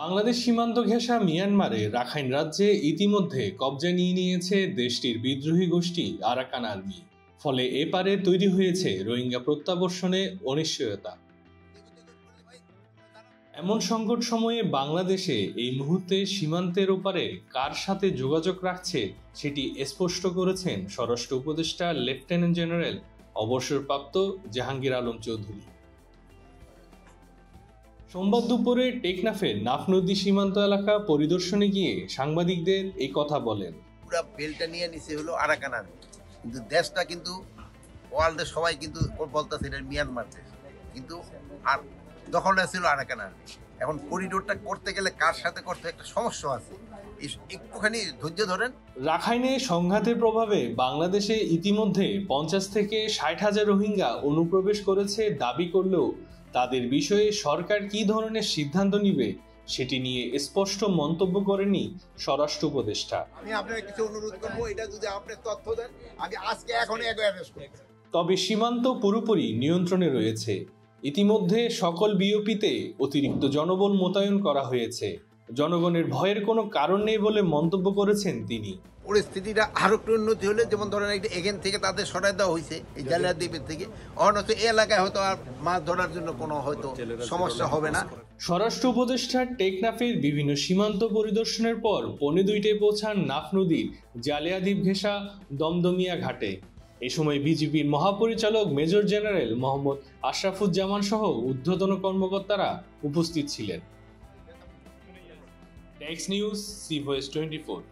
বাংলাদেশ সীমান্ত ঘেঁষা মিয়ানমারে রাখাইন রাজ্যে ইতিমধ্যে কবজা নিয়ে নিয়েছে দেশটির বিদ্রোহী গোষ্ঠী আরাকান আর্মি। ফলে এপারে তৈরি হয়েছে রোহিঙ্গা প্রত্যাবর্ষণে অনিশ্চয়তা। এমন সংকট সময়ে বাংলাদেশে এই মুহূর্তে সীমান্তের ওপারে কার সাথে যোগাযোগ রাখছে সেটি স্পষ্ট করেছেন স্বরাষ্ট্র উপদেষ্টা লেফটেন্যান্ট জেনারেল অবসরপ্রাপ্ত জাহাঙ্গীর আলম চৌধুরী। সোমবার দুপুরে টেকনাফের নাফ নদী সীমান্ত এলাকা পরিদর্শনে গিয়ে সাংবাদিকদের এই কথা বলেন। পুরো বেলটা নিয়ে নিছে হলো আরাকান আর্মি, কিন্তু দেশটা কিন্তু ওয়ার্ল্ডে সবাই কিন্তু বলতেছে এটা মিয়ানমার দেশ, কিন্তু আর দখলটা ছিল আরাকান আর্মি। এখন করিডোরটা করতে গেলে কার সাথে করতে একটা সমস্যা আছে, একটুখানি ধৈর্য ধরেন। রাখাইনে সংঘাতের প্রভাবে বাংলাদেশে ইতিমধ্যে 50 থেকে 60,000 রোহিঙ্গা অনুপ্রবেশ করেছে দাবি করলেও তাদের বিষয়ে সরকার কী ধরনের সিদ্ধান্ত নিবে সেটি নিয়ে স্পষ্ট মন্তব্য করেনি স্বরাষ্ট্র উপদেষ্টা। আমি আপনাকে কিছু অনুরোধ করবো, এটা যদি আপনি তথ্য দেন আমি আজকে এখনই অ্যারেস্ট করব। তবে সীমান্ত পুরোপুরি নিয়ন্ত্রণে রয়েছে। ইতিমধ্যে সকল বিওপিতে অতিরিক্ত জনবল মোতায়েন করা হয়েছে। জনগণের ভয়ের কোনো কারণ নেই বলে মন্তব্য করেছেন তিনি। পরিস্থিতিটা আরো একটু উন্নতি হলে, যেমন ধরেন এখান থেকে তাদের সরাই দেওয়া হয়েছে এই জালিয়া দ্বীপের থেকে, অন্য এই এলাকায় হয়তো আর মাছ ধরার জন্য কোনো হয়তো সমস্যা হবে না। স্বরাষ্ট্র উপদেষ্টা টেকনাফের বিভিন্ন সীমান্ত পরিদর্শনের পর 2:45 পৌঁছান নাফ নদীর জালিয়া দ্বীপ ঘেঁষা দমদমিয়া ঘাটে। এ সময় বিজিবির মহাপরিচালক মেজর জেনারেল মোহাম্মদ আশরাফুজ্জামান সহ ঊর্ধ্বতন কর্মকর্তারা উপস্থিত ছিলেন। টেক্স নিউজ, সি ভয়েস 24।